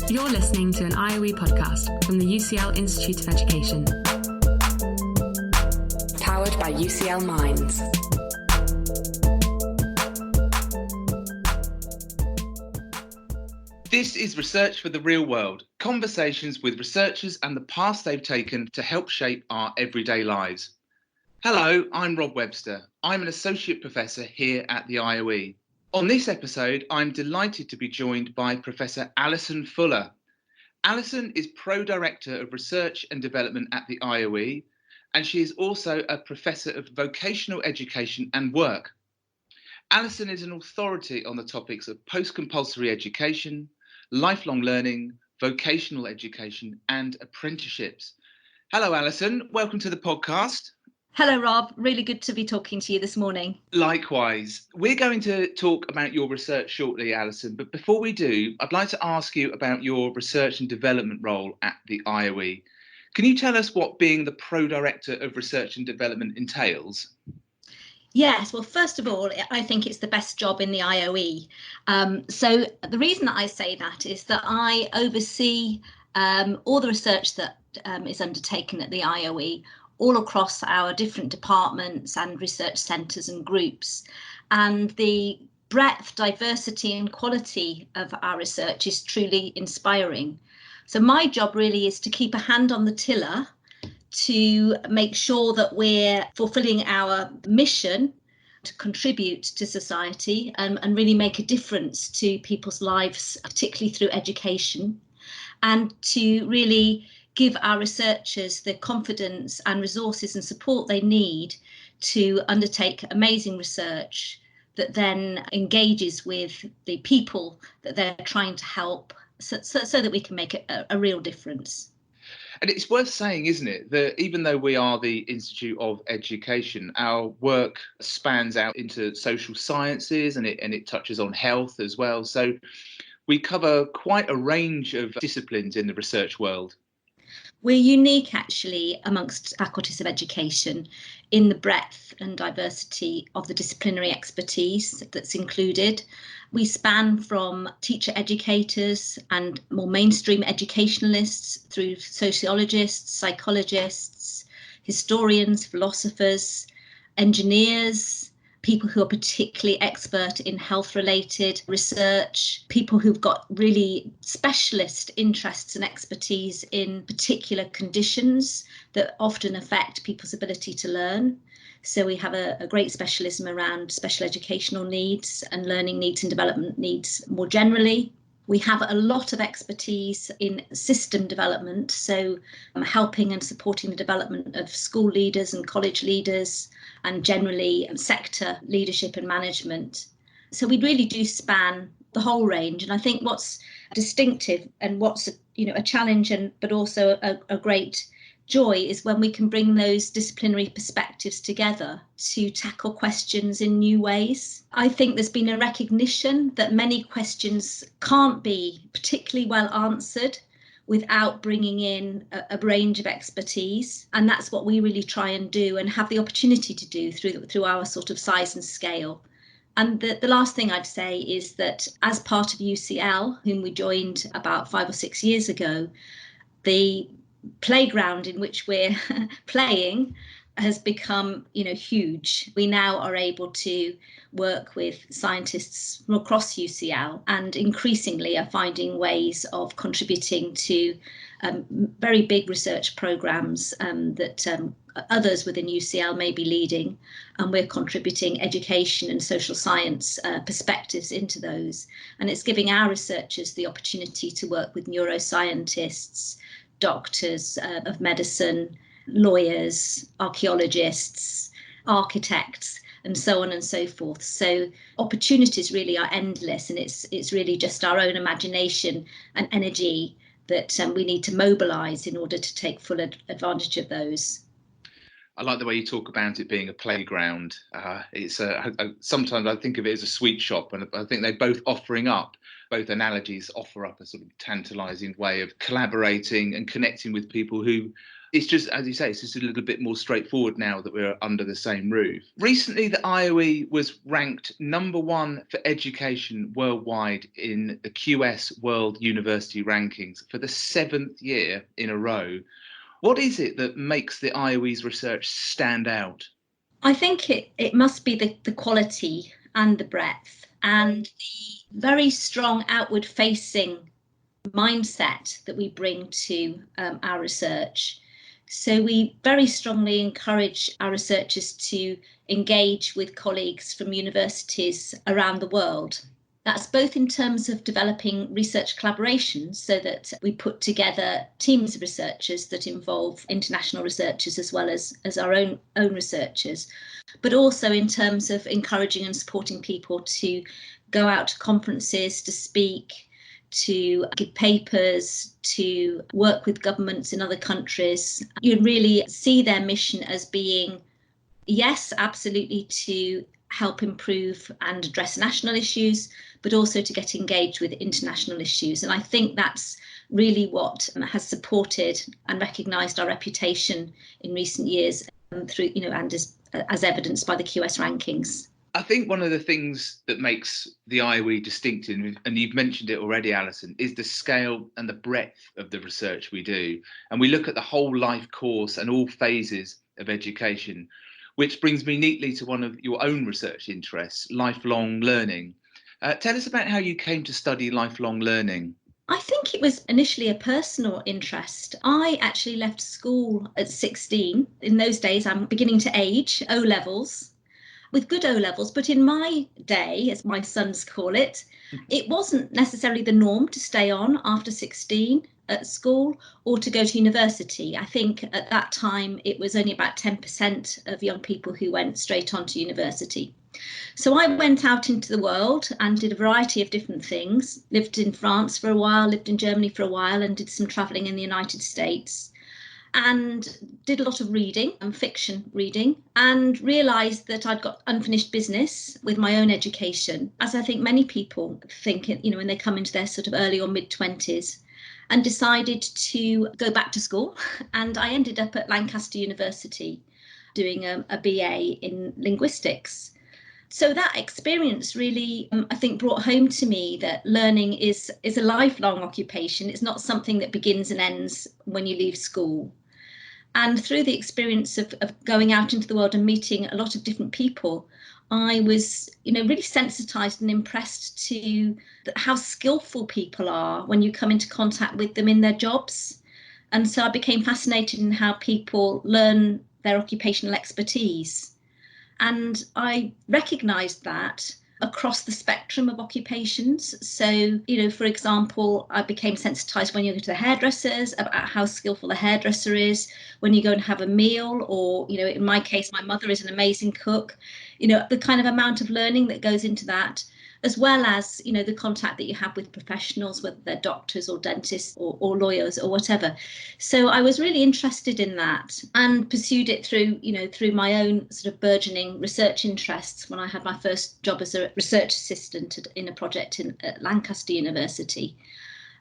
You're listening to an IOE podcast from the UCL Institute of Education. Powered by UCL Minds. This is Research for the Real World, conversations with researchers and the paths they've taken to help shape our everyday lives. Hello, I'm Rob Webster. I'm an Associate Professor here at the IOE. On this episode, I'm delighted to be joined by Professor Alison Fuller. Alison is Pro-Director of Research and Development at the IOE, and she is also a Professor of Vocational Education and Work. Alison is an authority on the topics of post-compulsory education, lifelong learning, vocational education, and apprenticeships. Hello, Alison. Welcome to the podcast. Hello, Rob. Really good to be talking to you this morning. Likewise. We're going to talk about your research shortly, Alison, but before we do, I'd like to ask you about your research and development role at the IOE. Can you tell us what being the Pro-Director of Research and Development entails? Yes, well, first of all, I think it's the best job in the IOE. So the reason that I say that is that I oversee all the research that is undertaken at the IOE, all across our different departments and research centres and groups. And the breadth, diversity and quality of our research is truly inspiring. So my job really is to keep a hand on the tiller to make sure that we're fulfilling our mission to contribute to society and really make a difference to people's lives, particularly through education, and to really give our researchers the confidence and resources and support they need to undertake amazing research that then engages with the people that they're trying to help so that we can make a real difference. And it's worth saying, isn't it, that even though we are the Institute of Education, our work spans out into social sciences and it touches on health as well. So we cover quite a range of disciplines in the research world. We're unique, actually, amongst faculties of education in the breadth and diversity of the disciplinary expertise that's included. We span from teacher educators and more mainstream educationalists through sociologists, psychologists, historians, philosophers, engineers, people who are particularly expert in health-related research, people who've got really specialist interests and expertise in particular conditions that often affect people's ability to learn. So we have a great specialism around special educational needs and learning needs and development needs more generally. We have a lot of expertise in system development, so helping and supporting the development of school leaders and college leaders and generally sector leadership and management. So we really do span the whole range. And I think what's distinctive and what's a challenge but also a great joy is when we can bring those disciplinary perspectives together to tackle questions in new ways. I think there's been a recognition that many questions can't be particularly well answered without bringing in a range of expertise. And that's what we really try and do and have the opportunity to do through our sort of size and scale. And the last thing I'd say is that as part of UCL, whom we joined about 5 or 6 years ago, the playground in which we're playing has become huge. We now are able to work with scientists from across UCL and increasingly are finding ways of contributing to very big research programs that others within UCL may be leading, and we're contributing education and social science perspectives into those. And it's giving our researchers the opportunity to work with neuroscientists, doctors of medicine, lawyers, archaeologists, architects, and so on and so forth. So opportunities really are endless, and it's really just our own imagination and energy that we need to mobilise in order to take full advantage of those. I like the way you talk about it being a playground. Sometimes I think of it as a sweet shop, and I think they're both offering up. Both analogies offer up a sort of tantalising way of collaborating and connecting with people who It's just, as you say, it's just a little bit more straightforward now that we're under the same roof. Recently, the IOE was ranked #1 for education worldwide in the QS World University Rankings for the 7th year in a row. What is it that makes the IOE's research stand out? I think it must be the quality and the breadth and the very strong outward facing mindset that we bring to our research. So we very strongly encourage our researchers to engage with colleagues from universities around the world. That's both in terms of developing research collaborations, so that we put together teams of researchers that involve international researchers as well as our own researchers, but also in terms of encouraging and supporting people to go out to conferences, to speak, to give papers, to work with governments in other countries. You really see their mission as being, yes, absolutely to help improve and address national issues, but also to get engaged with international issues. And I think that's really what has supported and recognised our reputation in recent years through, and as evidenced by the QS rankings. I think one of the things that makes the IOE distinctive, and you've mentioned it already, Alison, is the scale and the breadth of the research we do. And we look at the whole life course and all phases of education, which brings me neatly to one of your own research interests, lifelong learning. Tell us about how you came to study lifelong learning. I think it was initially a personal interest. I actually left school at 16. In those days, I'm beginning to age, O-levels. With good O-levels, but in my day, as my sons call it, it wasn't necessarily the norm to stay on after 16 at school or to go to university. I think at that time it was only about 10% of young people who went straight on to university. So I went out into the world and did a variety of different things, lived in France for a while, lived in Germany for a while, and did some travelling in the United States. And did a lot of reading and fiction reading, and realised that I'd got unfinished business with my own education, as I think many people think, when they come into their sort of early or mid-20s, and decided to go back to school. And I ended up at Lancaster University doing a BA in linguistics. So that experience really, I think, brought home to me that learning is a lifelong occupation. It's not something that begins and ends when you leave school. And through the experience of going out into the world and meeting a lot of different people, I was, really sensitised and impressed to how skillful people are when you come into contact with them in their jobs. And so I became fascinated in how people learn their occupational expertise. And I recognised that across the spectrum of occupations. So, for example, I became sensitised when you go to the hairdressers about how skillful the hairdresser is, when you go and have a meal, or, in my case, my mother is an amazing cook, the kind of amount of learning that goes into that, as well as, the contact that you have with professionals, whether they're doctors or dentists or lawyers or whatever. So I was really interested in that and pursued it through my own sort of burgeoning research interests when I had my first job as a research assistant in a project at Lancaster University.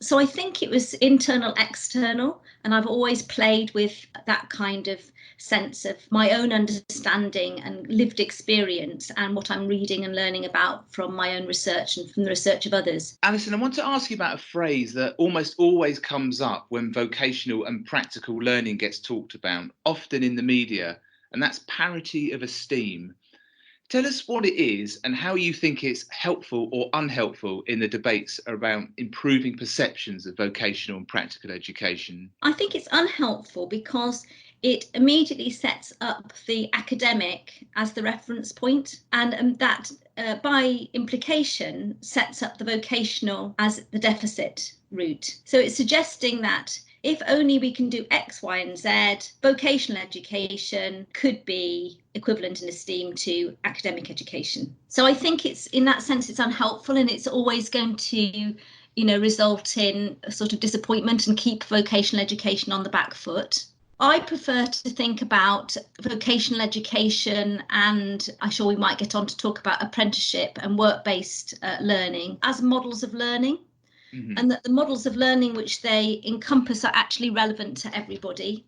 So I think it was internal, external, and I've always played with that kind of sense of my own understanding and lived experience and what I'm reading and learning about from my own research and from the research of others. Alison, I want to ask you about a phrase that almost always comes up when vocational and practical learning gets talked about, often in the media, and that's parity of esteem. Tell us what it is and how you think it's helpful or unhelpful in the debates around improving perceptions of vocational and practical education. I think it's unhelpful because it immediately sets up the academic as the reference point, and that by implication sets up the vocational as the deficit route. So it's suggesting that if only we can do X, Y, and Z, vocational education could be equivalent in esteem to academic education. So I think it's, in that sense, it's unhelpful, and it's always going to, result in a sort of disappointment and keep vocational education on the back foot. I prefer to think about vocational education, and I'm sure we might get on to talk about apprenticeship and work-based learning as models of learning. Mm-hmm. And that the models of learning which they encompass are actually relevant to everybody.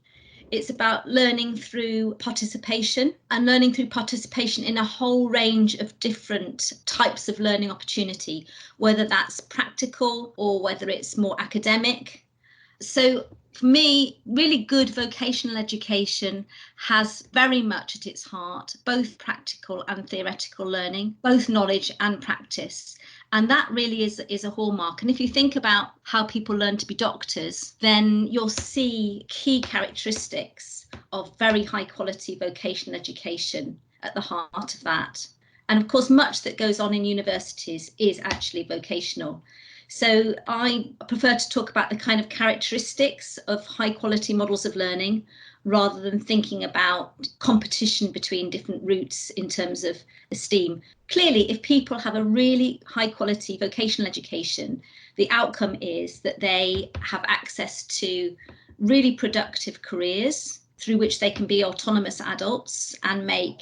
It's about learning through participation, and learning through participation in a whole range of different types of learning opportunity, whether that's practical or whether it's more academic. So for me, really good vocational education has very much at its heart both practical and theoretical learning, both knowledge and practice. And that really is a hallmark. And if you think about how people learn to be doctors, then you'll see key characteristics of very high quality vocational education at the heart of that. And of course, much that goes on in universities is actually vocational. So I prefer to talk about the kind of characteristics of high quality models of learning rather than thinking about competition between different routes in terms of esteem. Clearly, if people have a really high quality vocational education, the outcome is that they have access to really productive careers through which they can be autonomous adults and make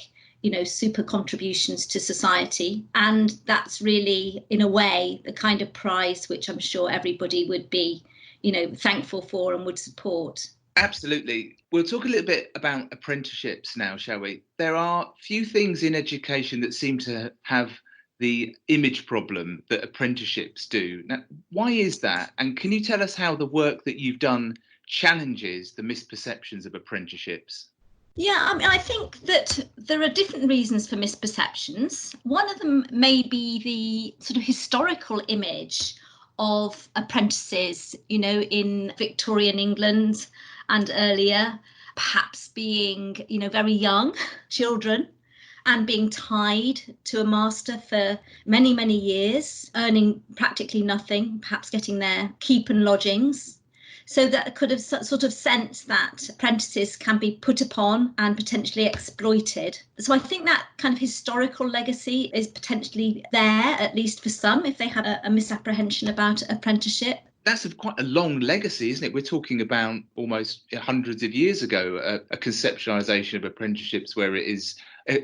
super contributions to society. And that's really, in a way, the kind of prize which I'm sure everybody would be, thankful for and would support. Absolutely. We'll talk a little bit about apprenticeships now, shall we? There are few things in education that seem to have the image problem that apprenticeships do. Now, why is that? And can you tell us how the work that you've done challenges the misperceptions of apprenticeships? Yeah, I think that there are different reasons for misperceptions. One of them may be the sort of historical image of apprentices, in Victorian England and earlier, perhaps being, very young children and being tied to a master for many, many years, earning practically nothing, perhaps getting their keep and lodgings. So that could have sort of sense that apprentices can be put upon and potentially exploited. So I think that kind of historical legacy is potentially there, at least for some, if they have a misapprehension about apprenticeship. That's quite a long legacy, isn't it? We're talking about almost hundreds of years ago, a conceptualisation of apprenticeships where it is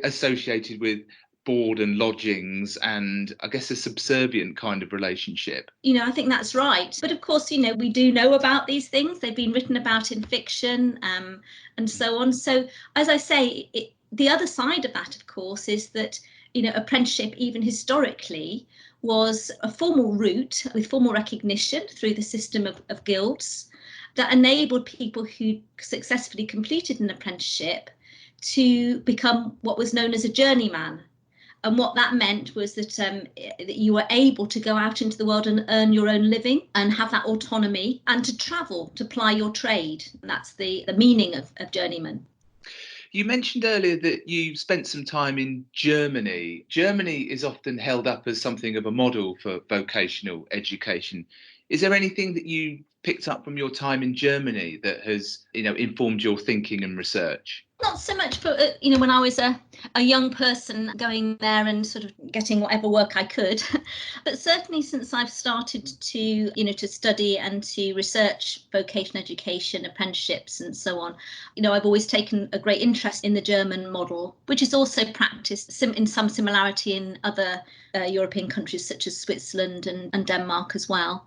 associated with board and lodgings and I guess a subservient kind of relationship. I think that's right. But of course, we do know about these things. They've been written about in fiction and so on. So as I say, the other side of that, of course, is that, apprenticeship, even historically, was a formal route with formal recognition through the system of guilds that enabled people who successfully completed an apprenticeship to become what was known as a journeyman. And what that meant was that you were able to go out into the world and earn your own living and have that autonomy and to travel, to ply your trade. And that's the meaning of journeyman. You mentioned earlier that you spent some time in Germany. Germany is often held up as something of a model for vocational education. Is there anything that you picked up from your time in Germany that has, informed your thinking and research? Not so much for, when I was a young person going there and sort of getting whatever work I could, but certainly since I've started to, to study and to research vocational education, apprenticeships and so on, I've always taken a great interest in the German model, which is also practiced in some similarity in other European countries such as Switzerland and Denmark as well.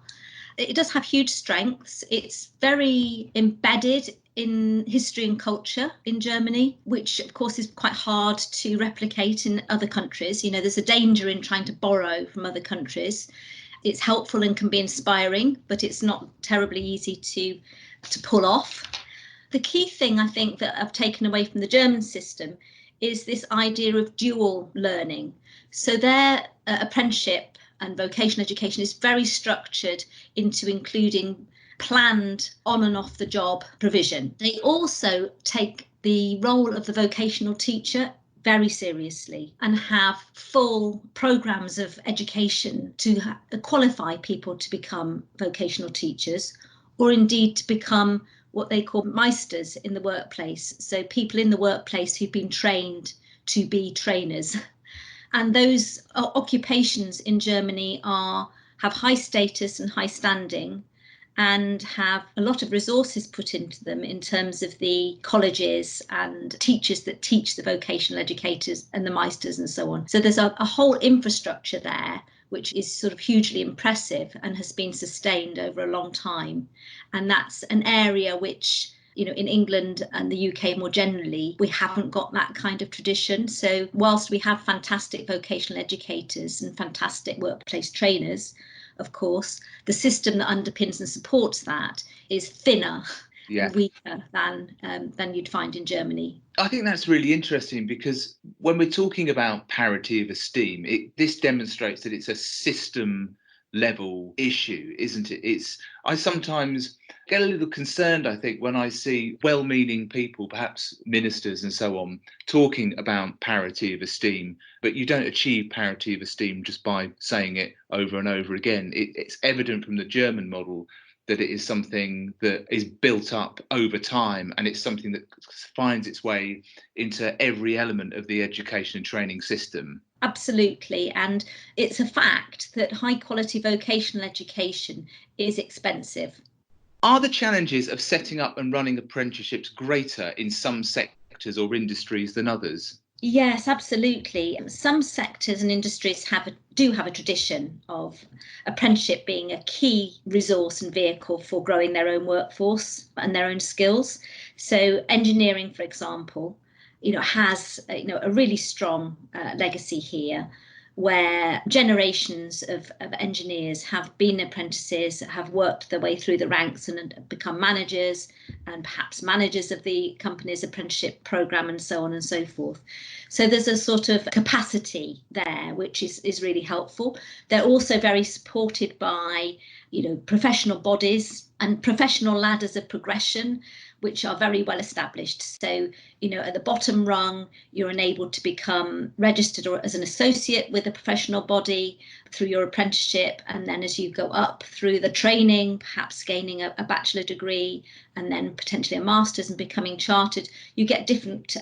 It does have huge strengths. It's very embedded in history and culture in Germany, which of course is quite hard to replicate in other countries. There's a danger in trying to borrow from other countries. It's helpful and can be inspiring, but it's not terribly easy to pull off. The key thing I think that I've taken away from the German system is this idea of dual learning. So their apprenticeship and vocational education is very structured into including planned on and off the job provision. They also take the role of the vocational teacher very seriously and have full programs of education to qualify people to become vocational teachers, or indeed to become what they call meisters in the workplace. So people in the workplace who've been trained to be trainers. And those occupations in Germany have high status and high standing and have a lot of resources put into them in terms of the colleges and teachers that teach the vocational educators and the meisters and so on. So there's a whole infrastructure there which is sort of hugely impressive and has been sustained over a long time. And that's an area which in England and the UK more generally, we haven't got that kind of tradition. So whilst we have fantastic vocational educators and fantastic workplace trainers, of course, the system that underpins and supports that is thinner, weaker than you'd find in Germany. I think that's really interesting, because when we're talking about parity of esteem, this demonstrates that it's a system level issue, isn't it? I sometimes get a little concerned, I think, when I see well-meaning people, perhaps ministers and so on, talking about parity of esteem, but you don't achieve parity of esteem just by saying it over and over again. It's evident from the German model that it is something that is built up over time, and it's something that finds its way into every element of the education and training system. Absolutely. And it's a fact that high quality vocational education is expensive. Are the challenges of setting up and running apprenticeships greater in some sectors or industries than others? Yes, absolutely. Some sectors and industries do have a tradition of apprenticeship being a key resource and vehicle for growing their own workforce and their own skills. So engineering, for example, has a really strong legacy here, where generations of engineers have been apprentices, have worked their way through the ranks and become managers, and perhaps managers of the company's apprenticeship programme, and so on and so forth. So there's a sort of capacity there, which is really helpful. They're also very supported by professional bodies and professional ladders of progression, which are very well established. So, at the bottom rung, you're enabled to become registered or as an associate with a professional body through your apprenticeship. And then as you go up through the training, perhaps gaining a bachelor degree and then potentially a master's and becoming chartered, you get different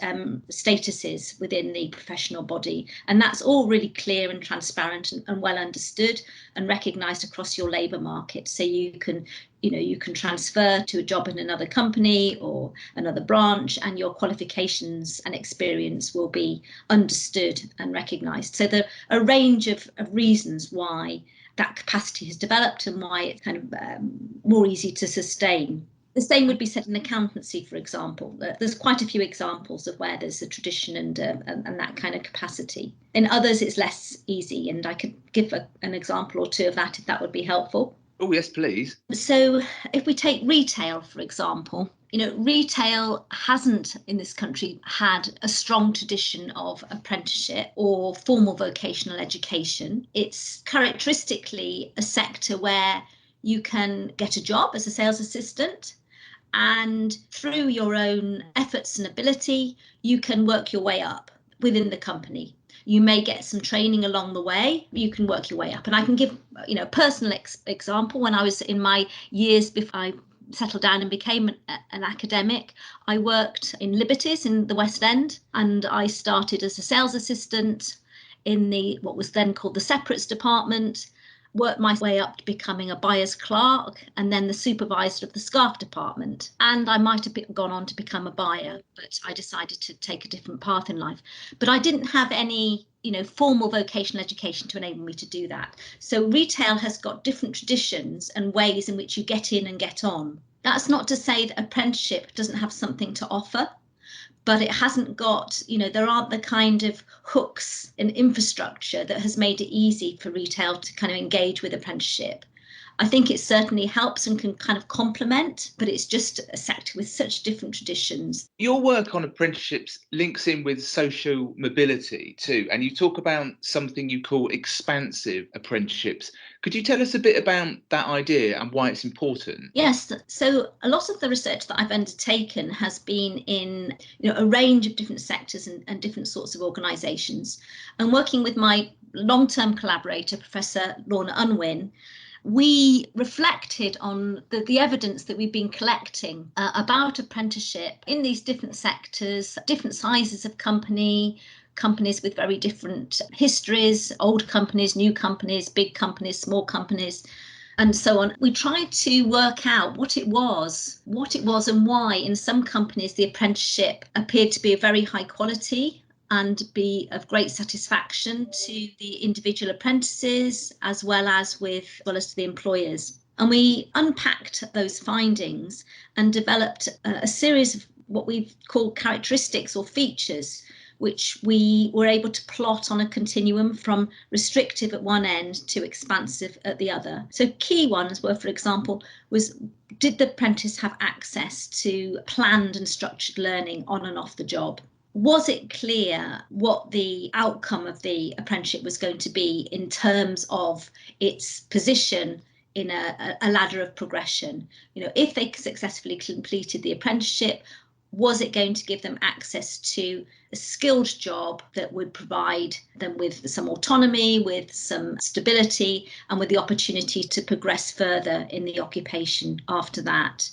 statuses within the professional body. And that's all really clear and transparent and well understood and recognised across your labour market. So you can transfer to a job in another company or another branch, and your qualifications and experience will be understood and recognised. So there are a range of reasons why that capacity has developed and why it's kind of more easy to sustain. The same would be said in accountancy, for example. There's quite a few examples of where there's a tradition and that kind of capacity. In others, it's less easy, and I could give an example or two of that if that would be helpful. Oh, yes, please. So if we take retail, for example, retail hasn't in this country had a strong tradition of apprenticeship or formal vocational education. It's characteristically a sector where you can get a job as a sales assistant, and through your own efforts and ability, you can work your way up within the company. You may get some training along the way. You can work your way up. And I can give, a personal example. When I was in my years before I settled down and became an academic, I worked in Liberties in the West End, and I started as a sales assistant in what was then called the separates department, worked my way up to becoming a buyer's clerk and then the supervisor of the scarf department. And I might have gone on to become a buyer, but I decided to take a different path in life. But I didn't have any, formal vocational education to enable me to do that. So retail has got different traditions and ways in which you get in and get on. That's not to say that apprenticeship doesn't have something to offer, but it hasn't got, there aren't the kind of hooks and infrastructure that has made it easy for retail to kind of engage with apprenticeship. I think it certainly helps and can kind of complement, but it's just a sector with such different traditions. Your work on apprenticeships links in with social mobility too, and you talk about something you call expansive apprenticeships. Could you tell us a bit about that idea and why it's important? Yes, so a lot of the research that I've undertaken has been in a range of different sectors and different sorts of organisations. And working with my long-term collaborator, Professor Lorna Unwin, we reflected on the evidence that we've been collecting about apprenticeship in these different sectors, different sizes of companies with very different histories, old companies, new companies, big companies, small companies, and so on. We tried to work out what it was and why in some companies the apprenticeship appeared to be of very high quality and be of great satisfaction to the individual apprentices as well as to the employers. And we unpacked those findings and developed a series of what we've called characteristics or features, which we were able to plot on a continuum from restrictive at one end to expansive at the other. So key ones were, for example, did the apprentice have access to planned and structured learning on and off the job? Was it clear what the outcome of the apprenticeship was going to be in terms of its position in a ladder of progression? If they successfully completed the apprenticeship, was it going to give them access to a skilled job that would provide them with some autonomy, with some stability, and with the opportunity to progress further in the occupation after that?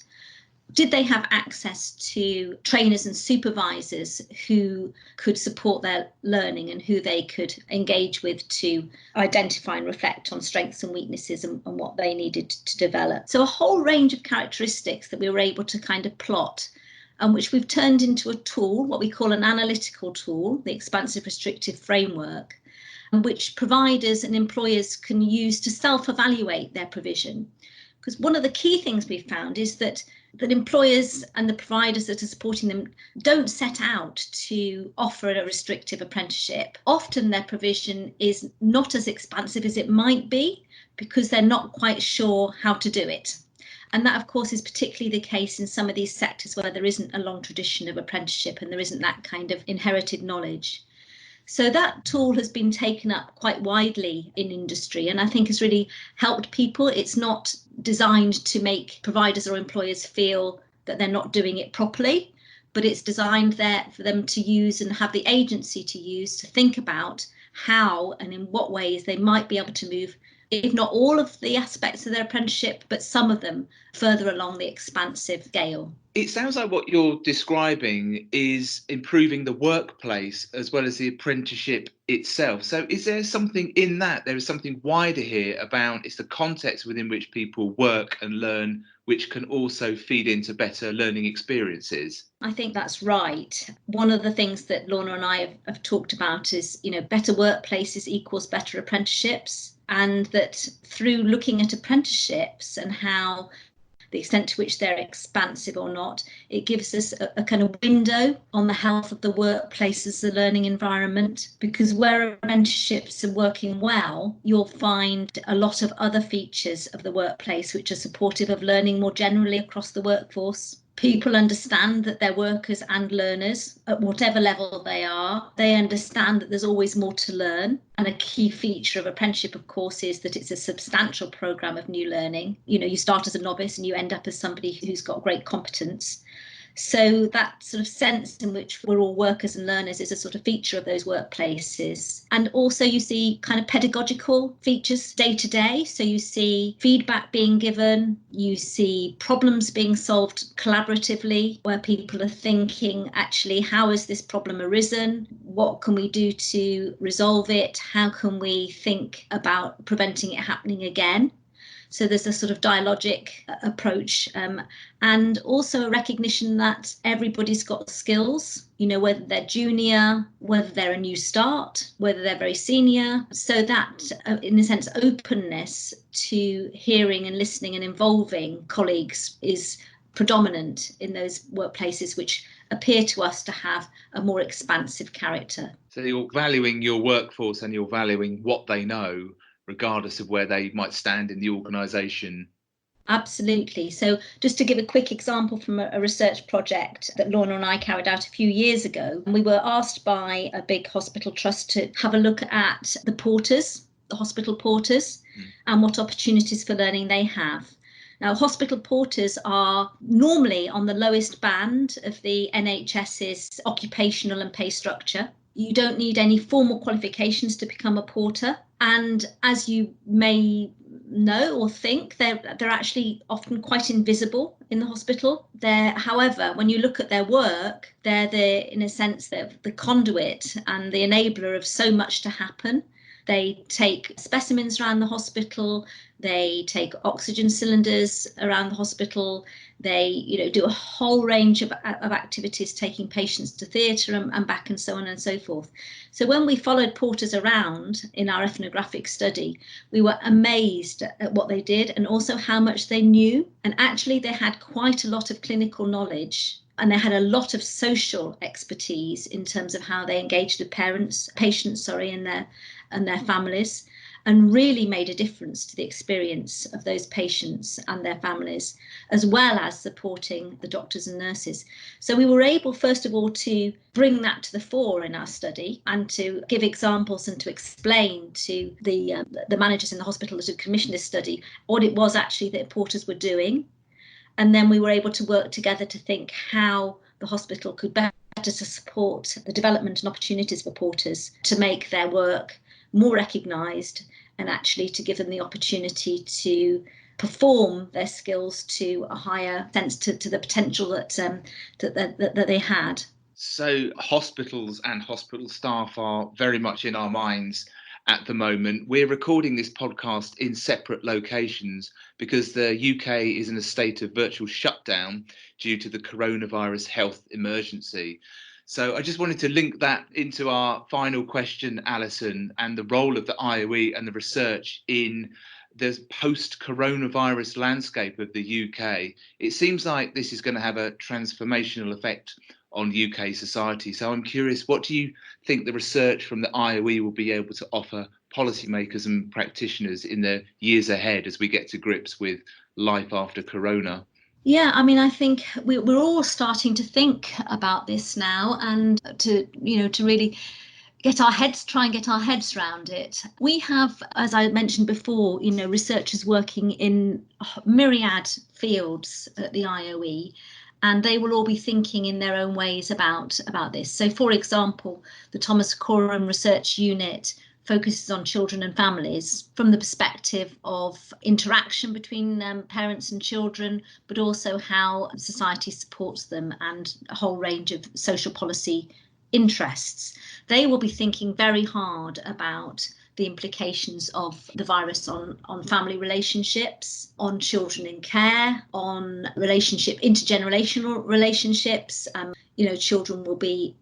Did they have access to trainers and supervisors who could support their learning and who they could engage with to identify and reflect on strengths and weaknesses and what they needed to develop? So a whole range of characteristics that we were able to kind of plot, and which we've turned into a tool, what we call an analytical tool, the expansive restrictive framework, which providers and employers can use to self-evaluate their provision. Because one of the key things we've found is that employers and the providers that are supporting them don't set out to offer a restrictive apprenticeship. Often their provision is not as expansive as it might be because they're not quite sure how to do it. And that, of course, is particularly the case in some of these sectors where there isn't a long tradition of apprenticeship and there isn't that kind of inherited knowledge. So that tool has been taken up quite widely in industry and I think has really helped people. It's not designed to make providers or employers feel that they're not doing it properly, but it's designed there for them to use and have the agency to use to think about how and in what ways they might be able to move, if not all of the aspects of their apprenticeship, but some of them further along the expansive scale. It sounds like what you're describing is improving the workplace as well as the apprenticeship itself. So is there something in that? There is something wider here about it's the context within which people work and learn, which can also feed into better learning experiences. I think that's right. One of the things that Lorna and I have talked about is, better workplaces equals better apprenticeships. And that through looking at apprenticeships and how the extent to which they're expansive or not, it gives us a kind of window on the health of the workplace as a learning environment. Because where apprenticeships are working well, you'll find a lot of other features of the workplace which are supportive of learning more generally across the workforce. People understand that they're workers and learners at whatever level they are. They understand that there's always more to learn. And a key feature of apprenticeship, of course, is that it's a substantial programme of new learning. You start as a novice and you end up as somebody who's got great competence. So that sort of sense in which we're all workers and learners is a sort of feature of those workplaces. And also you see kind of pedagogical features day to day. So you see feedback being given, you see problems being solved collaboratively, where people are thinking, actually, how has this problem arisen? What can we do to resolve it? How can we think about preventing it happening again? So there's a sort of dialogic approach and also a recognition that everybody's got skills, whether they're junior, whether they're a new start, whether they're very senior. So that, in a sense, openness to hearing and listening and involving colleagues is predominant in those workplaces which appear to us to have a more expansive character. So you're valuing your workforce and you're valuing what they know, regardless of where they might stand in the organisation. Absolutely. So just to give a quick example from a research project that Lorna and I carried out a few years ago, we were asked by a big hospital trust to have a look at the porters, the hospital porters, and what opportunities for learning they have. Now, hospital porters are normally on the lowest band of the NHS's occupational and pay structure. You don't need any formal qualifications to become a porter. And as you may know or think, they're actually often quite invisible in the hospital. However, when you look at their work, they're in a sense, the conduit and the enabler of so much to happen. They take specimens around the hospital, they take oxygen cylinders around the hospital, they do a whole range of activities, taking patients to theatre and back and so on and so forth. So when we followed porters around in our ethnographic study, we were amazed at what they did and also how much they knew. And actually they had quite a lot of clinical knowledge, and they had a lot of social expertise in terms of how they engaged with patients, and their families, and really made a difference to the experience of those patients and their families, as well as supporting the doctors and nurses. So we were able, first of all, to bring that to the fore in our study and to give examples and to explain to the managers in the hospital that had commissioned this study what it was actually that porters were doing. And then we were able to work together to think how the hospital could better to support the development and opportunities for porters to make their work more recognised and actually to give them the opportunity to perform their skills to a higher sense, to the potential that they had. So hospitals and hospital staff are very much in our minds at the moment. We're recording this podcast in separate locations because the UK is in a state of virtual shutdown due to the coronavirus health emergency. So I just wanted to link that into our final question, Alison, and the role of the IOE and the research in the post-coronavirus landscape of the UK. It seems like this is going to have a transformational effect on UK society. So I'm curious, what do you think the research from the IOE will be able to offer policymakers and practitioners in the years ahead as we get to grips with life after corona? Yeah, I mean, I think we're all starting to think about this now, and to really try and get our heads around it. We have, as I mentioned before, researchers working in myriad fields at the IOE, and they will all be thinking in their own ways about this. So, for example, the Thomas Coram Research Unit focuses on children and families from the perspective of interaction between parents and children, but also how society supports them and a whole range of social policy interests. They will be thinking very hard about the implications of the virus on family relationships, on children in care, on intergenerational relationships. Children will be,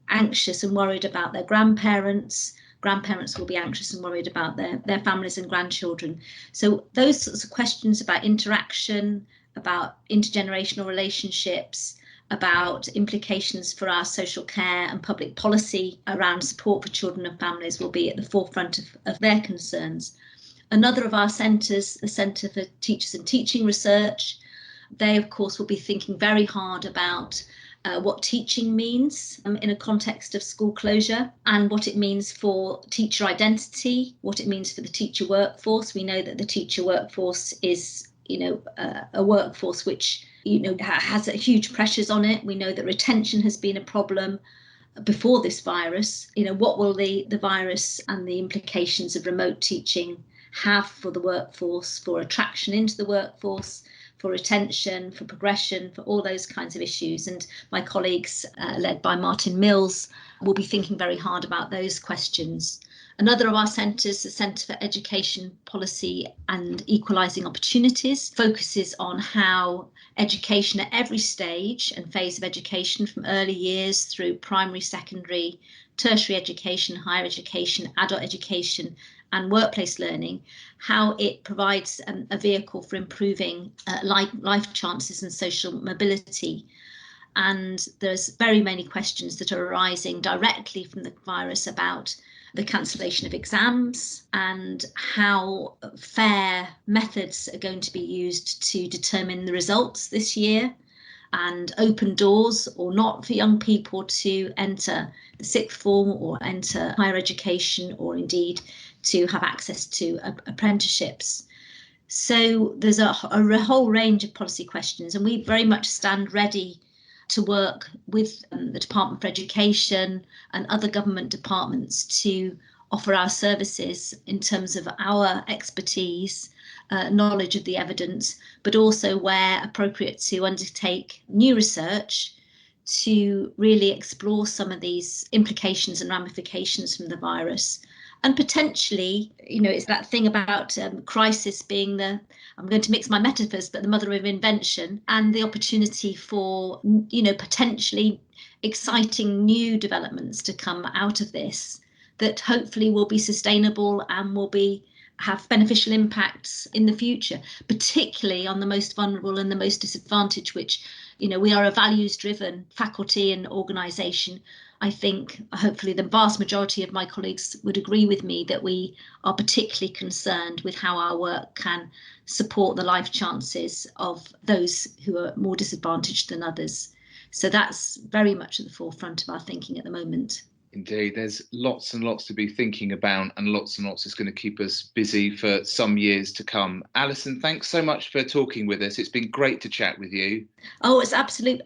anxious and worried about their grandparents. Grandparents will be anxious and worried about their families and grandchildren. So those sorts of questions about interaction, about intergenerational relationships, about implications for our social care and public policy around support for children and families will be at the forefront of their concerns. Another of our centres, the Centre for Teachers and Teaching Research, they of course will be thinking very hard about what teaching means in a context of school closure, and what it means for teacher identity, what it means for the teacher workforce. We know that the teacher workforce is, a workforce which, has huge pressures on it. We know that retention has been a problem before this virus. What will the virus and the implications of remote teaching have for the workforce, for attraction into the workforce, for retention, for progression, for all those kinds of issues. And my colleagues, led by Martin Mills, will be thinking very hard about those questions. Another of our centres, the Centre for Education Policy and Equalising Opportunities, focuses on how education at every stage and phase of education, from early years through primary, secondary, tertiary education, higher education, adult education and workplace learning, how it provides a vehicle for improving life chances and social mobility. And there's very many questions that are arising directly from the virus about the cancellation of exams and how fair methods are going to be used to determine the results this year, and open doors or not for young people to enter the sixth form or enter higher education, or indeed to have access to apprenticeships. So there's a whole range of policy questions, and we very much stand ready to work with the Department for Education and other government departments to offer our services in terms of our expertise, knowledge of the evidence, but also where appropriate to undertake new research to really explore some of these implications and ramifications from the virus, And potentially, it's that thing about crisis being I'm going to mix my metaphors, but the mother of invention, and the opportunity for, potentially exciting new developments to come out of this that hopefully will be sustainable and will have beneficial impacts in the future, particularly on the most vulnerable and the most disadvantaged, which, we are a values-driven faculty and organisation. I think hopefully the vast majority of my colleagues would agree with me that we are particularly concerned with how our work can support the life chances of those who are more disadvantaged than others. So that's very much at the forefront of our thinking at the moment. Indeed, there's lots and lots to be thinking about, and lots is going to keep us busy for some years to come. Alison, thanks so much for talking with us. It's been great to chat with you. Oh, it's absolute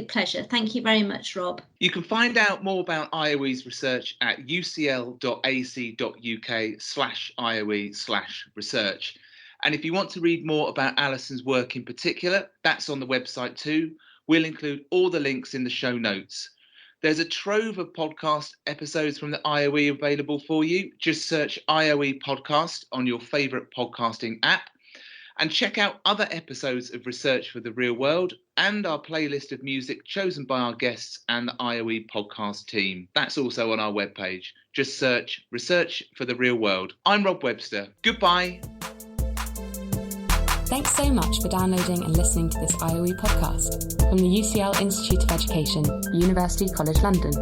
pleasure. Thank you very much, Rob. You can find out more about IOE's research at ucl.ac.uk/IOE/research. And if you want to read more about Alison's work in particular, that's on the website too. We'll include all the links in the show notes. There's a trove of podcast episodes from the IOE available for you. Just search IOE Podcast on your favourite podcasting app and check out other episodes of Research for the Real World and our playlist of music chosen by our guests and the IOE podcast team. That's also on our webpage. Just search Research for the Real World. I'm Rob Webster. Goodbye. Thanks so much for downloading and listening to this IOE podcast from the UCL Institute of Education, University College London.